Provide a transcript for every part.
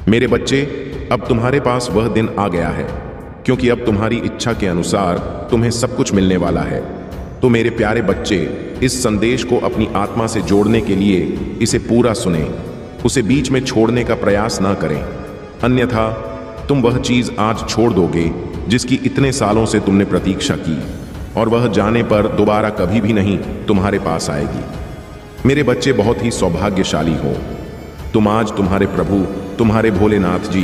मेरे बच्चे, अब तुम्हारे पास वह दिन आ गया है, क्योंकि अब तुम्हारी इच्छा के अनुसार तुम्हें सब कुछ मिलने वाला है। तो मेरे प्यारे बच्चे, इस संदेश को अपनी आत्मा से जोड़ने के लिए इसे पूरा सुने, उसे बीच में छोड़ने का प्रयास ना करें, अन्यथा तुम वह चीज आज छोड़ दोगे जिसकी इतने सालों से तुमने प्रतीक्षा की, और वह जाने पर दोबारा कभी भी नहीं तुम्हारे पास आएगी। मेरे बच्चे, बहुत ही सौभाग्यशाली हो तुम। आज तुम्हारे प्रभु, तुम्हारे भोलेनाथ जी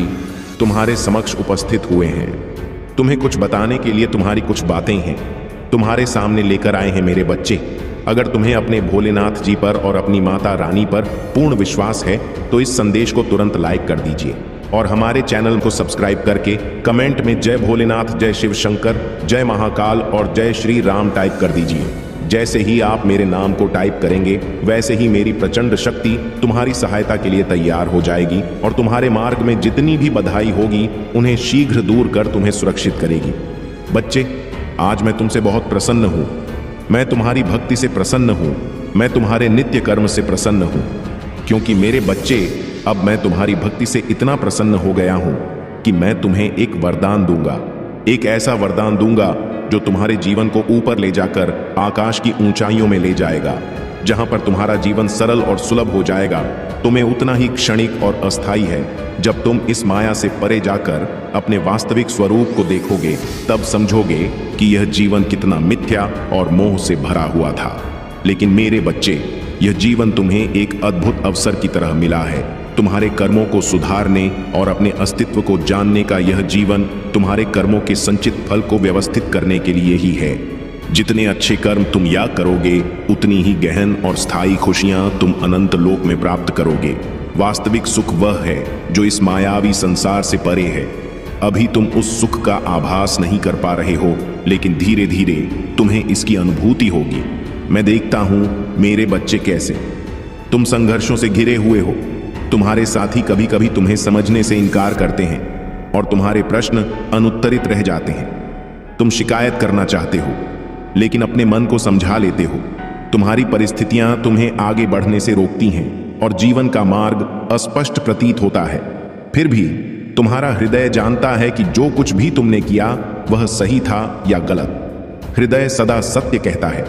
तुम्हारे समक्ष उपस्थित हुए हैं। तुम्हें कुछ बताने के लिए तुम्हारी कुछ बातें हैं, तुम्हारे सामने लेकर आए हैं। मेरे बच्चे, अगर तुम्हें अपने भोलेनाथ जी पर और अपनी माता रानी पर पूर्ण विश्वास है तो इस संदेश को तुरंत लाइक कर दीजिए और हमारे चैनल को सब्सक्राइब करके कमेंट में जय भोलेनाथ, जय शिव शंकर, जय महाकाल और जय श्री राम टाइप कर दीजिए। जैसे ही आप मेरे नाम को टाइप करेंगे, वैसे ही मेरी प्रचंड शक्ति तुम्हारी सहायता के लिए तैयार हो जाएगी और तुम्हारे मार्ग में जितनी भी बाधाएं होगी उन्हें शीघ्र दूर कर तुम्हें सुरक्षित करेगी। बच्चे, आज मैं तुमसे बहुत प्रसन्न हूं। मैं तुम्हारी भक्ति से प्रसन्न हूं। मैं तुम्हारे नित्य कर्म से प्रसन्न हूं, क्योंकि मेरे बच्चे, अब मैं तुम्हारी भक्ति से इतना प्रसन्न हो गया हूं कि मैं तुम्हें एक वरदान दूंगा। एक ऐसा वरदान दूंगा जो तुम्हारे जीवन को ऊपर ले जाकर आकाश की ऊंचाइयों में ले जाएगा, जहां पर तुम्हारा जीवन सरल और सुलभ हो जाएगा। तुम्हें उतना ही क्षणिक और अस्थायी है। जब तुम इस माया से परे जाकर अपने वास्तविक स्वरूप को देखोगे, तब समझोगे कि यह जीवन कितना मिथ्या और मोह से भरा हुआ था। लेकिन मेरे बच्चे, यह जीवन तुम्हें एक अद्भुत अवसर की तरह मिला है। तुम्हारे कर्मों को सुधारने और अपने अस्तित्व को जानने का यह जीवन तुम्हारे कर्मों के संचित फल को व्यवस्थित करने के लिए ही है। जितने अच्छे कर्म तुम याद करोगे, उतनी ही गहन और स्थायी खुशियां तुम अनंत लोक में प्राप्त करोगे। वास्तविक सुख वह है जो इस मायावी संसार से परे है। अभी तुम उस सुख का आभास नहीं कर पा रहे हो, लेकिन धीरे धीरे तुम्हें इसकी अनुभूति होगी। मैं देखता हूं मेरे बच्चे कैसे तुम संघर्षों से घिरे हुए हो। तुम्हारे साथी कभी कभी तुम्हें समझने से इनकार करते हैं और तुम्हारे प्रश्न अनुत्तरित रह जाते हैं। तुम शिकायत करना चाहते हो, लेकिन अपने मन को समझा लेते हो। तुम्हारी परिस्थितियां तुम्हें आगे बढ़ने से रोकती हैं और जीवन का मार्ग अस्पष्ट प्रतीत होता है। फिर भी तुम्हारा हृदय जानता है कि जो कुछ भी तुमने किया वह सही था या गलत। हृदय सदा सत्य कहता है,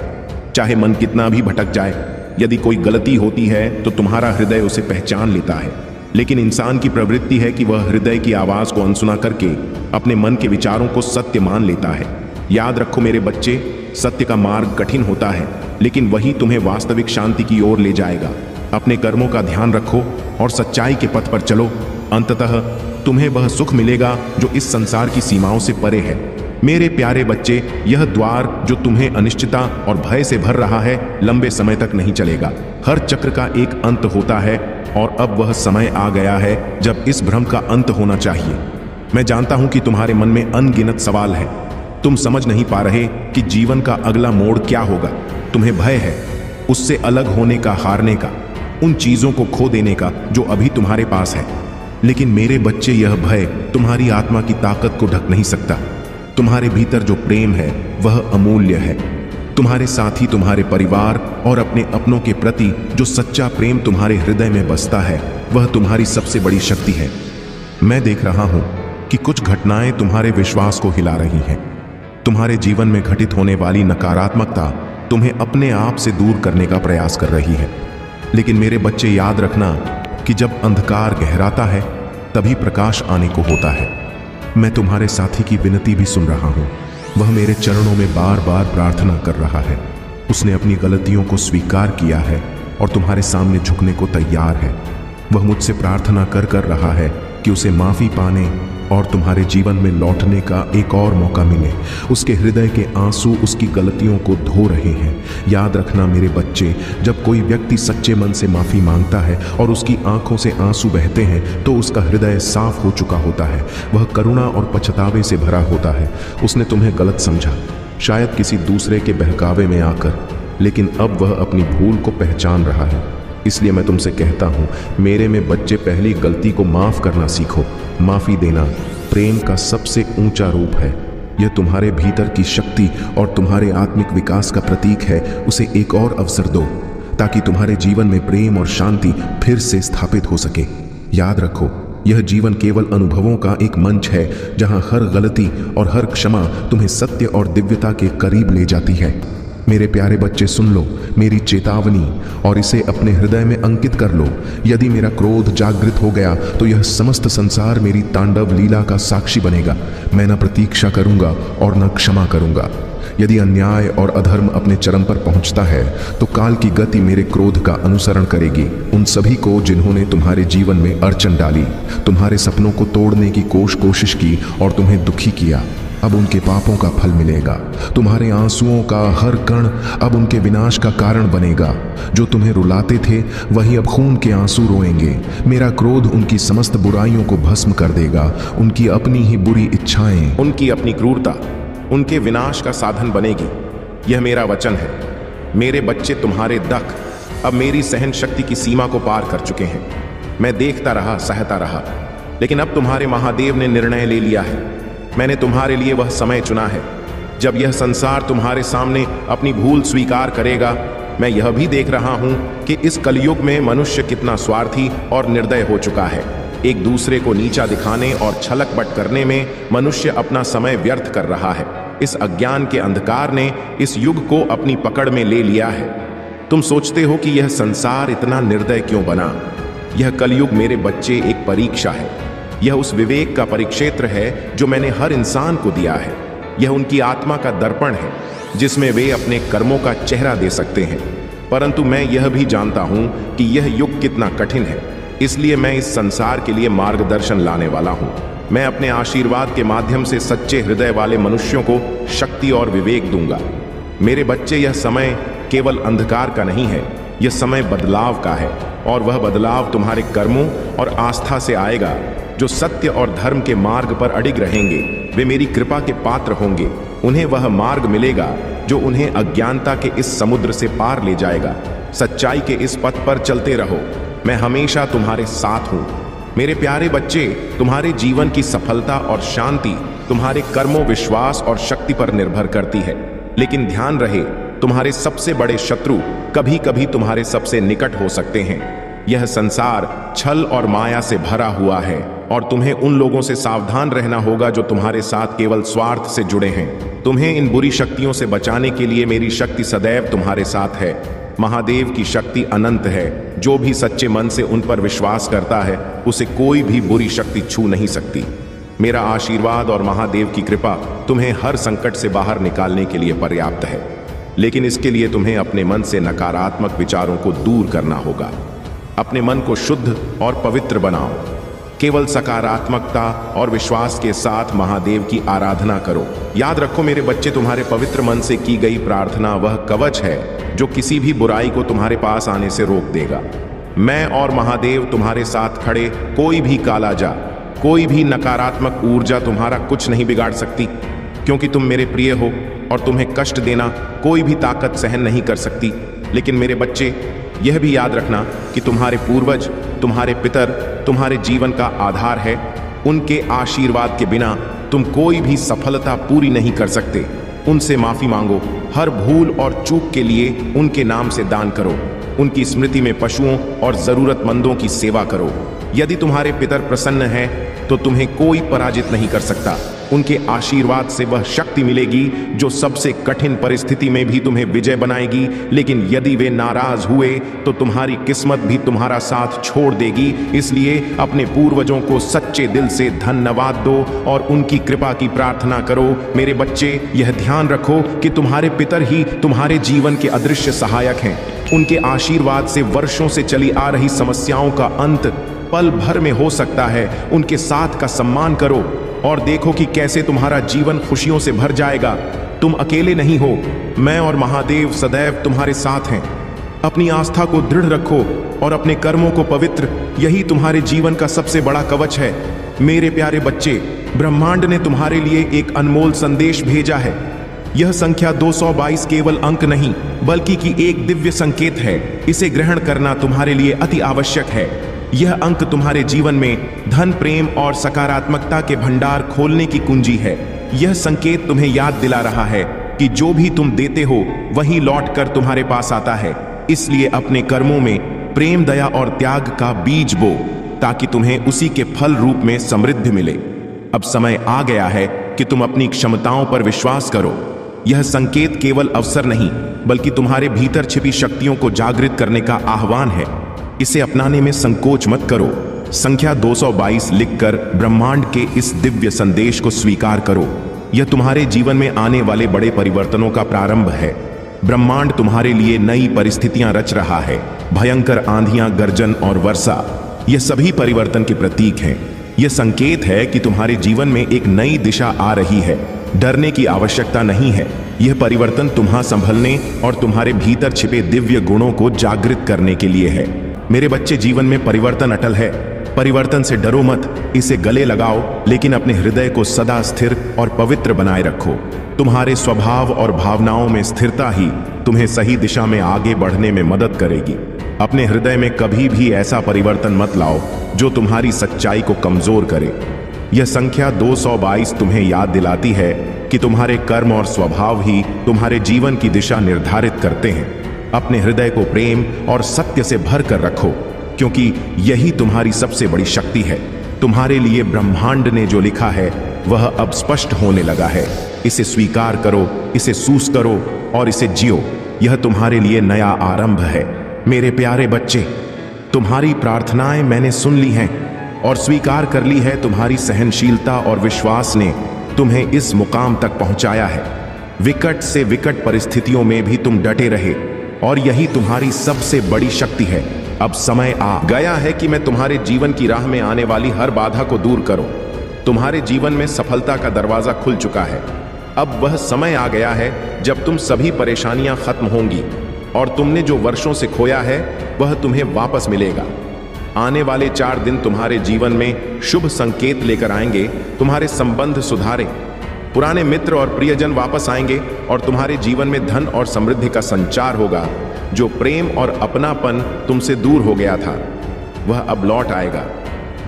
चाहे मन कितना भी भटक जाए। यदि कोई गलती होती है तो तुम्हारा हृदय उसे पहचान लेता है, लेकिन इंसान की प्रवृत्ति है कि वह हृदय की आवाज को अनसुना करके अपने मन के विचारों को सत्य मान लेता है। याद रखो मेरे बच्चे, सत्य का मार्ग कठिन होता है, लेकिन वही तुम्हें वास्तविक शांति की ओर ले जाएगा। अपने कर्मों का ध्यान रखो और सच्चाई के पथ पर चलो। अंततः तुम्हें वह सुख मिलेगा जो इस संसार की सीमाओं से परे है। मेरे प्यारे बच्चे, यह द्वार जो तुम्हें अनिश्चितता और भय से भर रहा है, लंबे समय तक नहीं चलेगा। हर चक्र का एक अंत होता है और अब वह समय आ गया है जब इस भ्रम का अंत होना चाहिए। मैं जानता हूं कि तुम्हारे मन में अनगिनत सवाल है। तुम समझ नहीं पा रहे कि जीवन का अगला मोड़ क्या होगा। तुम्हें भय है उससे अलग होने का, हारने का, उन चीजों को खो देने का जो अभी तुम्हारे पास है। लेकिन मेरे बच्चे, यह भय तुम्हारी आत्मा की ताकत को ढक नहीं सकता। तुम्हारे भीतर जो प्रेम है वह अमूल्य है। तुम्हारे साथी, तुम्हारे परिवार और अपने अपनों के प्रति जो सच्चा प्रेम तुम्हारे हृदय में बसता है, वह तुम्हारी सबसे बड़ी शक्ति है। मैं देख रहा हूं कि कुछ घटनाएं तुम्हारे विश्वास को हिला रही हैं। तुम्हारे जीवन में घटित होने वाली नकारात्मकता तुम्हें अपने आप से दूर करने का प्रयास कर रही है। लेकिन मेरे बच्चे, याद रखना कि जब अंधकार गहराता है तभी प्रकाश आने को होता है। मैं तुम्हारे साथी की विनती भी सुन रहा हूं। वह मेरे चरणों में बार बार प्रार्थना कर रहा है। उसने अपनी गलतियों को स्वीकार किया है और तुम्हारे सामने झुकने को तैयार है। वह मुझसे प्रार्थना कर रहा है कि उसे माफी पाने और तुम्हारे जीवन में लौटने का एक और मौका मिले। उसके हृदय के आंसू उसकी गलतियों को धो रहे हैं। याद रखना मेरे बच्चे, जब कोई व्यक्ति सच्चे मन से माफी मांगता है और उसकी आंखों से आंसू बहते हैं तो उसका हृदय साफ हो चुका होता है। वह करुणा और पछतावे से भरा होता है। उसने तुम्हें गलत समझा, शायद किसी दूसरे के बहकावे में आकर, लेकिन अब वह अपनी भूल को पहचान रहा है। इसलिए मैं तुमसे कहता हूं, मेरे में बच्चे, पहली गलती को माफ करना सीखो। माफी देना प्रेम का सबसे ऊंचा रूप है। यह तुम्हारे भीतर की शक्ति और तुम्हारे आत्मिक विकास का प्रतीक है। उसे एक और अवसर दो ताकि तुम्हारे जीवन में प्रेम और शांति फिर से स्थापित हो सके। याद रखो, यह जीवन केवल अनुभवों का एक मंच है जहां हर गलती और हर क्षमा तुम्हें सत्य और दिव्यता के करीब ले जाती है। मेरे प्यारे बच्चे, सुन लो मेरी चेतावनी और इसे अपने हृदय में अंकित कर लो। यदि मेरा क्रोध जागृत हो गया तो यह समस्त संसार मेरी तांडव लीला का साक्षी बनेगा। मैं न प्रतीक्षा करूंगा और न क्षमा करूंगा। यदि अन्याय और अधर्म अपने चरम पर पहुंचता है तो काल की गति मेरे क्रोध का अनुसरण करेगी। उन सभी को जिन्होंने तुम्हारे जीवन में अड़चन डाली, तुम्हारे सपनों को तोड़ने की कोशिश की और तुम्हें दुखी किया, अब उनके पापों का फल मिलेगा। तुम्हारे आंसुओं का हर कण अब उनके विनाश का कारण बनेगा। जो तुम्हें रुलाते थे वही अब खून के आंसू रोएंगे। मेरा क्रोध उनकी समस्त बुराइयों को भस्म कर देगा। उनकी अपनी ही बुरी इच्छाएं, उनकी अपनी क्रूरता उनके विनाश का साधन बनेगी। यह मेरा वचन है। मेरे बच्चे, तुम्हारे दख अब मेरी सहन शक्ति की सीमा को पार कर चुके हैं। मैं देखता रहा, सहता रहा, लेकिन अब तुम्हारे महादेव ने निर्णय ले लिया है। मैंने तुम्हारे लिए वह समय चुना है जब यह संसार तुम्हारे सामने अपनी भूल स्वीकार करेगा। मैं यह भी देख रहा हूं कि इस कलयुग में मनुष्य कितना स्वार्थी और निर्दय हो चुका है। एक दूसरे को नीचा दिखाने और छलकपट करने में मनुष्य अपना समय व्यर्थ कर रहा है। इस अज्ञान के अंधकार ने इस युग को अपनी पकड़ में ले लिया है। तुम सोचते हो कि यह संसार इतना निर्दय क्यों बना? यह कलयुग, मेरे बच्चे, एक परीक्षा है। यह उस विवेक का परिक्षेत्र है जो मैंने हर इंसान को दिया है। यह उनकी आत्मा का दर्पण है जिसमें वे अपने कर्मों का चेहरा दे सकते हैं। परंतु मैं यह भी जानता हूं कि यह युग कितना कठिन है, इसलिए मैं इस संसार के लिए मार्गदर्शन लाने वाला हूं। मैं अपने आशीर्वाद के माध्यम से सच्चे हृदय वाले मनुष्यों को शक्ति और विवेक दूंगा। मेरे बच्चे, यह समय केवल अंधकार का नहीं है, यह समय बदलाव का है। और वह बदलाव तुम्हारे कर्मों और आस्था से आएगा। जो सत्य और धर्म के मार्ग पर अडिग रहेंगे वे मेरी कृपा के पात्र होंगे। उन्हें वह मार्ग मिलेगा जो उन्हें अज्ञानता के इस समुद्र से पार ले जाएगा। सच्चाई के इस पथ पर चलते रहो, मैं हमेशा तुम्हारे साथ हूं। मेरे प्यारे बच्चे, तुम्हारे जीवन की सफलता और शांति तुम्हारे कर्मों, विश्वास और शक्ति पर निर्भर करती है। लेकिन ध्यान रहे, तुम्हारे सबसे बड़े शत्रु कभी कभी तुम्हारे सबसे निकट हो सकते हैं। यह संसार छल और माया से भरा हुआ है और तुम्हें उन लोगों से सावधान रहना होगा जो तुम्हारे साथ केवल स्वार्थ से जुड़े हैं। तुम्हें इन बुरी शक्तियों से बचाने के लिए मेरी शक्ति सदैव तुम्हारे साथ है। महादेव की शक्ति अनंत है। जो भी सच्चे मन से उन पर विश्वास करता है उसे कोई भी बुरी शक्ति छू नहीं सकती। मेरा आशीर्वाद और महादेव की कृपा तुम्हें हर संकट से बाहर निकालने के लिए पर्याप्त है। लेकिन इसके लिए तुम्हें अपने मन से नकारात्मक विचारों को दूर करना होगा। अपने मन को शुद्ध और पवित्र बनाओ। केवल सकारात्मकता और विश्वास के साथ महादेव की आराधना करो। याद रखो मेरे बच्चे, तुम्हारे पवित्र मन से की गई प्रार्थना वह कवच है जो किसी भी बुराई को तुम्हारे पास आने से रोक देगा। मैं और महादेव तुम्हारे साथ खड़े, कोई भी कालाजा, कोई भी नकारात्मक ऊर्जा तुम्हारा कुछ नहीं बिगाड़ सकती, क्योंकि तुम मेरे प्रिय हो और तुम्हें कष्ट देना कोई भी ताकत सहन नहीं कर सकती। लेकिन मेरे बच्चे, यह भी याद रखना कि तुम्हारे पूर्वज, तुम्हारे पितर तुम्हारे जीवन का आधार है। उनके आशीर्वाद के बिना तुम कोई भी सफलता पूरी नहीं कर सकते। उनसे माफी मांगो। हर भूल और चूक के लिए उनके नाम से दान करो। उनकी स्मृति में पशुओं और जरूरतमंदों की सेवा करो। यदि तुम्हारे पितर प्रसन्न हैं तो तुम्हें कोई पराजित नहीं कर सकता। उनके आशीर्वाद से वह शक्ति मिलेगी जो सबसे कठिन परिस्थिति में भी तुम्हें विजय बनाएगी। लेकिन यदि वे नाराज हुए तो तुम्हारी किस्मत भी तुम्हारा साथ छोड़ देगी। इसलिए अपने पूर्वजों को सच्चे दिल से धन्यवाद दो और उनकी कृपा की प्रार्थना करो। मेरे बच्चे, यह ध्यान रखो कि तुम्हारे पितर ही तुम्हारे जीवन के अदृश्य सहायक हैं। उनके आशीर्वाद से वर्षों से चली आ रही समस्याओं का अंत पल भर में हो सकता है। उनके साथ का सम्मान करो और देखो कि कैसे तुम्हारा जीवन खुशियों से भर जाएगा। तुम अकेले नहीं हो, मैं और महादेव सदैव तुम्हारे साथ हैं। अपनी आस्था को दृढ़ रखो और अपने कर्मों को पवित्र, यही तुम्हारे जीवन का सबसे बड़ा कवच है। मेरे प्यारे बच्चे, ब्रह्मांड ने तुम्हारे लिए एक अनमोल संदेश भेजा है। यह संख्या 222 केवल अंक नहीं बल्कि कि एक दिव्य संकेत है। इसे ग्रहण करना तुम्हारे लिए अति आवश्यक है। यह अंक तुम्हारे जीवन में धन, प्रेम और सकारात्मकता के भंडार खोलने की कुंजी है। यह संकेत तुम्हें याद दिला रहा है कि जो भी तुम देते हो वही लौट कर तुम्हारे पास आता है। इसलिए अपने कर्मों में प्रेम, दया और त्याग का बीज बो। ताकि तुम्हें उसी के फल रूप में समृद्धि मिले। अब समय आ गया है कि तुम अपनी क्षमताओं पर विश्वास करो। यह संकेत केवल अवसर नहीं, बल्कि तुम्हारे भीतर छिपी शक्तियों को जागृत करने का आह्वान है। इसे अपनाने में संकोच मत करो। संख्या 222 लिखकर ब्रह्मांड के इस दिव्य संदेश को स्वीकार करो। यह तुम्हारे जीवन में आने वाले बड़े परिवर्तनों का प्रारंभ है। ब्रह्मांड तुम्हारे लिए नई परिस्थितियां रच रहा है। भयंकर आंधियां, गर्जन और वर्षा, ये सभी परिवर्तन के प्रतीक हैं। यह संकेत है कि तुम्हारे जीवन में एक नई दिशा आ रही है। डरने की आवश्यकता नहीं है। यह परिवर्तन तुम्हां संभलने और तुम्हारे भीतर छिपे दिव्य गुणों को जागृत करने के लिए है। मेरे बच्चे, जीवन में परिवर्तन अटल है। परिवर्तन से डरो मत, इसे गले लगाओ, लेकिन अपने हृदय को सदा स्थिर और पवित्र बनाए रखो। तुम्हारे स्वभाव और भावनाओं में स्थिरता ही तुम्हें सही दिशा में आगे बढ़ने में मदद करेगी। अपने हृदय में कभी भी ऐसा परिवर्तन मत लाओ जो तुम्हारी सच्चाई को कमजोर करे। यह संख्या 222 तुम्हें याद दिलाती है कि तुम्हारे कर्म और स्वभाव ही तुम्हारे जीवन की दिशा निर्धारित करते हैं। अपने हृदय को प्रेम और सत्य से भर कर रखो, क्योंकि यही तुम्हारी सबसे बड़ी शक्ति है। तुम्हारे लिए ब्रह्मांड ने जो लिखा है वह अब स्पष्ट होने लगा है। इसे स्वीकार करो, इसे सूस करो और इसे जियो। यह तुम्हारे लिए नया आरंभ है। मेरे प्यारे बच्चे, तुम्हारी प्रार्थनाएं मैंने सुन ली हैं और स्वीकार कर ली है। तुम्हारी सहनशीलता और विश्वास ने तुम्हें इस मुकाम तक पहुंचाया है। विकट से विकट परिस्थितियों में भी तुम डटे रहे और यही तुम्हारी सबसे बड़ी शक्ति है। अब समय आ गया है कि मैं तुम्हारे जीवन की राह में आने वाली हर बाधा को दूर करूं। तुम्हारे जीवन में सफलता का दरवाजा खुल चुका है। अब वह समय आ गया है जब तुम सभी परेशानियां खत्म होंगी और तुमने जो वर्षों से खोया है वह तुम्हें वापस मिलेगा। आने वाले 4 दिन तुम्हारे जीवन में शुभ संकेत लेकर आएंगे। तुम्हारे संबंध सुधारे, पुराने मित्र और प्रियजन वापस आएंगे और तुम्हारे जीवन में धन और समृद्धि का संचार होगा। जो प्रेम और अपनापन तुमसे दूर हो गया था वह अब लौट आएगा।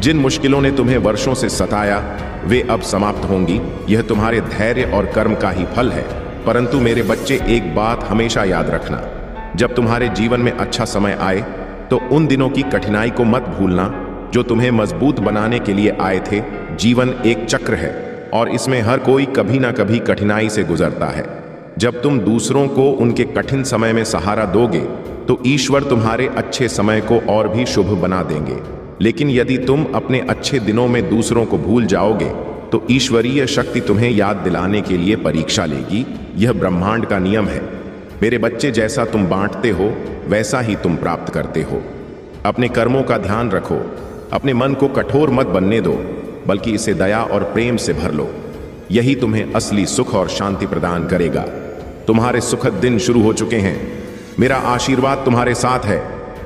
जिन मुश्किलों ने तुम्हें वर्षों से सताया वे अब समाप्त होंगी। यह तुम्हारे धैर्य और कर्म का ही फल है। परंतु मेरे बच्चे, एक बात हमेशा याद रखना, जब तुम्हारे जीवन में अच्छा समय आए तो उन दिनों की कठिनाई को मत भूलना जो तुम्हें मजबूत बनाने के लिए आए थे। जीवन एक चक्र है और इसमें हर कोई कभी ना कभी कठिनाई से गुजरता है। जब तुम दूसरों को उनके कठिन समय में सहारा दोगे तो ईश्वर तुम्हारे अच्छे समय को और भी शुभ बना देंगे। लेकिन यदि तुम अपने अच्छे दिनों में दूसरों को भूल जाओगे तो ईश्वरीय शक्ति तुम्हें याद दिलाने के लिए परीक्षा लेगी। यह ब्रह्मांड का नियम है। मेरे बच्चे, जैसा तुम बांटते हो वैसा ही तुम प्राप्त करते हो। अपने कर्मों का ध्यान रखो। अपने मन को कठोर मत बनने दो, बल्कि इसे दया और प्रेम से भर लो। यही तुम्हें असली सुख और शांति प्रदान करेगा। तुम्हारे सुखद दिन शुरू हो चुके हैं। मेरा आशीर्वाद तुम्हारे साथ है।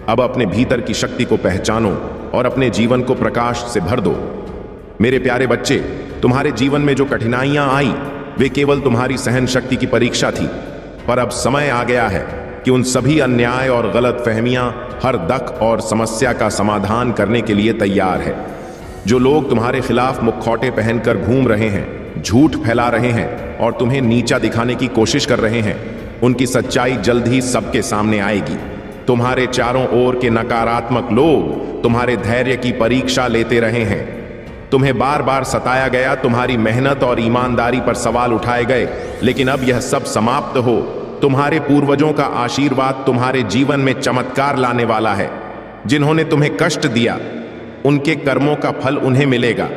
अब अपने भीतर की शक्ति को पहचानो और अपने जीवन को प्रकाश से भर दो। मेरे प्यारे बच्चे, तुम्हारे जीवन में जो कठिनाइयां आई वे केवल तुम्हारी सहन शक्ति की परीक्षा थी। पर अब समय आ गया है कि उन सभी अन्याय और गलत फहमियां, हर दख और समस्या का समाधान करने के लिए तैयार है। जो लोग तुम्हारे खिलाफ मुखौटे पहनकर घूम रहे हैं, झूठ फैला रहे हैं और तुम्हें नीचा दिखाने की कोशिश कर रहे हैं, उनकी सच्चाई जल्द ही सबके सामने आएगी। तुम्हारे चारों ओर के नकारात्मक लोग तुम्हारे धैर्य की परीक्षा लेते रहे हैं। तुम्हें बार बार सताया गया, तुम्हारी मेहनत और ईमानदारी पर सवाल उठाए गए, लेकिन अब यह सब समाप्त हो। तुम्हारे पूर्वजों का आशीर्वाद तुम्हारे जीवन में चमत्कार लाने वाला है। जिन्होंने तुम्हें कष्ट दिया उनके कर्मों का फल उन्हें मिलेगा।